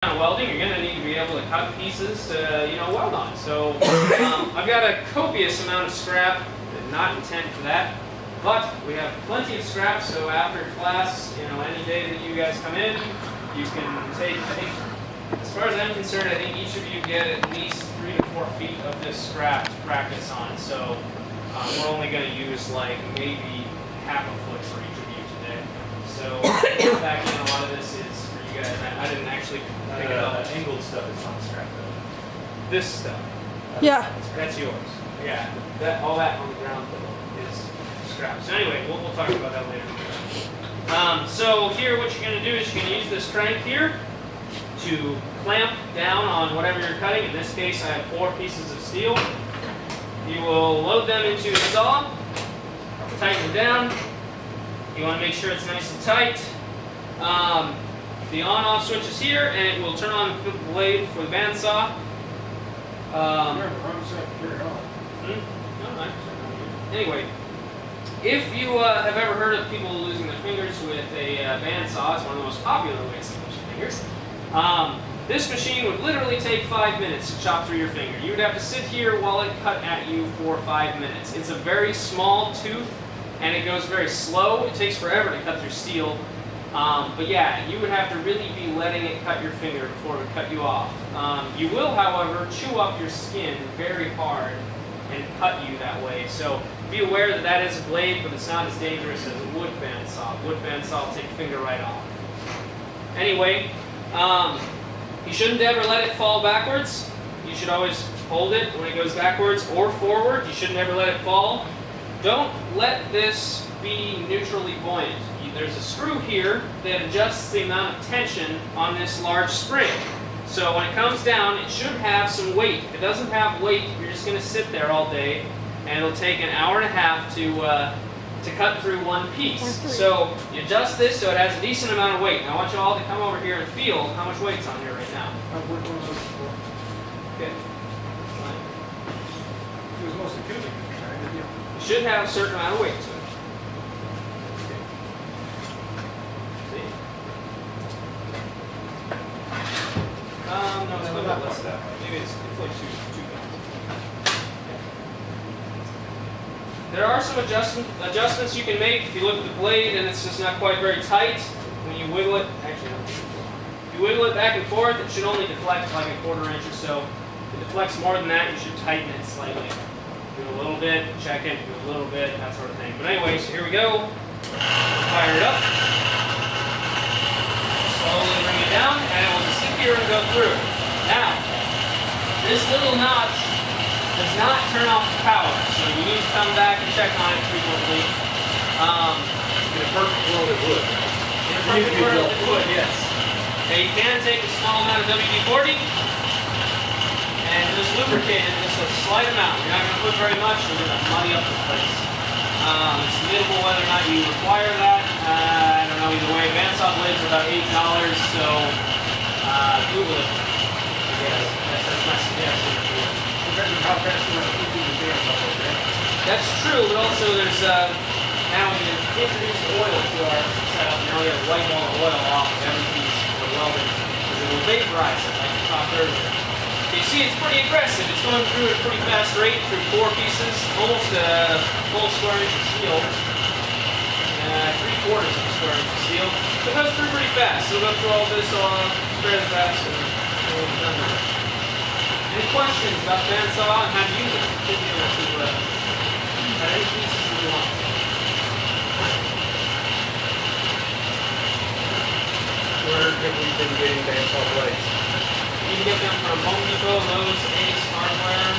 welding, you're going to need to be able to cut pieces to, weld on. So I've got a copious amount of scrap. Did not intend for that, but we have plenty of scrap. So after class, any day that you guys come in, you can take. I think, as far as I'm concerned, I think each of you get at least 3 to 4 feet of this scrap to practice on. So we're only going to use like maybe half a foot for each of you today. So back in, a lot of this is for you guys. I didn't actually pick it up. Angled stuff is not scrap though. This stuff. Yeah. That's yours. Yeah. All that on the ground though is scrap. So anyway, we'll talk about that later. So here, what you're going to do is you're going to use this crank here to clamp down on whatever you're cutting. In this case, I have 4 pieces of steel. You will load them into the saw, tighten it down. You want to make sure it's nice and tight. The on-off switch is here, and it will turn on the blade for the bandsaw. Anyway, if you have ever heard of people losing their fingers with a bandsaw, it's one of the most popular ways to lose your fingers. This machine would literally take 5 minutes to chop through your finger. You would have to sit here while it cut at you for 5 minutes. It's a very small tooth, and it goes very slow. It takes forever to cut through steel. But yeah, you would have to really be letting it cut your finger before it would cut you off. You will, however, chew up your skin very hard and cut you that way. So be aware that that is a blade, but it's not as dangerous as a wood bandsaw. Wood bandsaw will take your finger right off. Anyway, you shouldn't ever let it fall backwards. You should always hold it when it goes backwards or forward. You shouldn't ever let it fall. Don't let this be neutrally buoyant. There's a screw here that adjusts the amount of tension on this large spring. So when it comes down, it should have some weight. If it doesn't have weight, you're just going to sit there all day, and it'll take an hour and a half to cut through one piece. So you adjust this so it has a decent amount of weight. Now I want you all to come over here and feel how much weight's on here right now. Okay. It was mostly cubic, right? It should have a certain amount of weight to it. No, it's a little bit less than that. Maybe it's like 2 pounds. There are some adjustments you can make if you look at the blade and it's just not quite very tight. When you wiggle it, actually, no, if you wiggle it back and forth, it should only deflect like a 1/4 inch or so. If it deflects more than that, you should tighten it slightly. Do a little bit, check it, do a little bit, that sort of thing. But anyway, so here we go. Fire it up. Slowly bring it down, and it will just sit here and go through. Now, this little notch does not turn off the power, so you need to come back and check on it frequently. In a perfect world it would. In a perfect world it would, yes. Now you can take a small amount of WD-40 and just lubricate it just a slight amount. You're not going to put very much, you're going to muddy up the place. It's debatable whether or not you require that. I don't know either way. Bandsaw blades are about $8, so Google it. That's my suggestion. How fast you want to keep the bandsaw over. That's true, but also there's now we can introduce oil to our setup. Now we have white wall oil off of every piece for welding because it will vaporize it like we talked earlier. You see, it's pretty aggressive. It's going through at a pretty fast rate through 4 pieces, almost a full square inch of steel, 3/4 of a square inch of steel. So it goes through pretty fast. So we'll go through all this fairly fast and we'll be done with it. Any questions about the bandsaw and how to use it? Particularly to cut any pieces you want. Where have we been getting bandsaw blades? You can get them from Home Depot, Lowe's, Ace Hardware.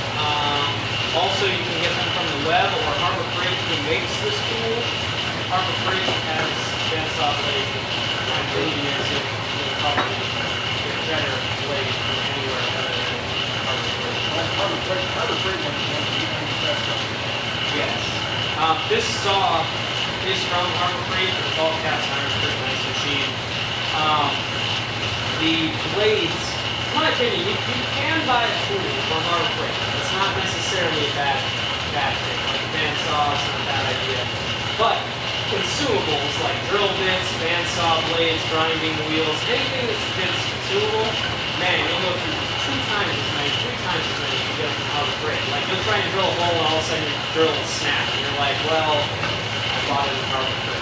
Also, you can get them from the web or Harbor Freight, who makes this tool. Harbor Freight has bandsaw blades. My opinion is you'll probably get a better blade from anywhere other than Harbor Freight. Harbor Freight wants to keep the best of it. Yes. This saw is from Harbor Freight. It's all cast iron. It's a pretty nice machine. The blades, in my opinion, you can buy a tool from Harbor Freight. It's not necessarily a bad thing. Like a bandsaw is not a bad idea. But consumables like drill bits, bandsaw blades, grinding wheels, anything that's consumable, man, you'll go through three times as many to get them from Harbor Freight. Like you'll try and drill a hole and all of a sudden your drill will snap and you're like, well, I bought it at Harbor Freight.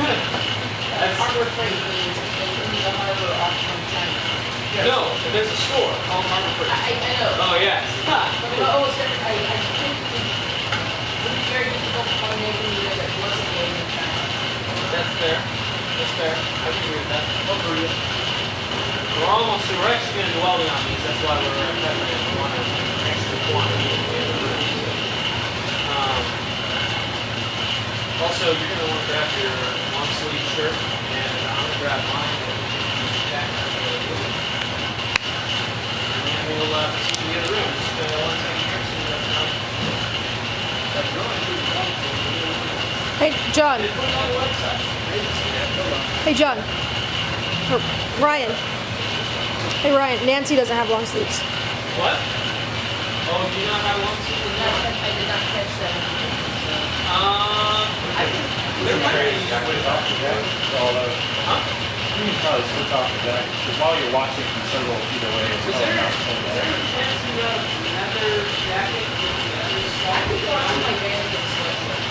That's Harbor Freight is in the harbor off from China. No, there's a store called Harbor Freight. I know. Oh yeah. Ha. Oh, it's different. I think it would be very difficult to find anything there that wasn't made in China. That's fair. That's fair. I can agree with that. Agreed. We're actually going to do welding on these. That's why we're prepping it. We want an extra quantity in the room. Also, you're going to want to grab your long sleeve shirt, and I'm going to grab mine. And then we'll proceed to the other room. Just 1 second here. So that's going to Hey, John. put it on the website. Hey, John. Or Ryan. Hey, Ryan. Nancy doesn't have long sleeves. What? Oh, do you not have long sleeve? I did not catch that. I think there might be. Huh? You can probably switch off the deck, because while you're watching from several feet away, it's Is probably there not so bad. any chance you got another jacket? I think one of my van gets sweatshirt.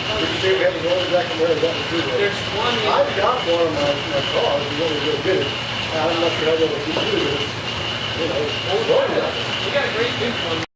Did you say we have a roller jacket there? Is that what you do? There's one. I've got one of my cars, you want me to go get it. I'm not sure how to do it. You know, roller jacket. We got a great big one.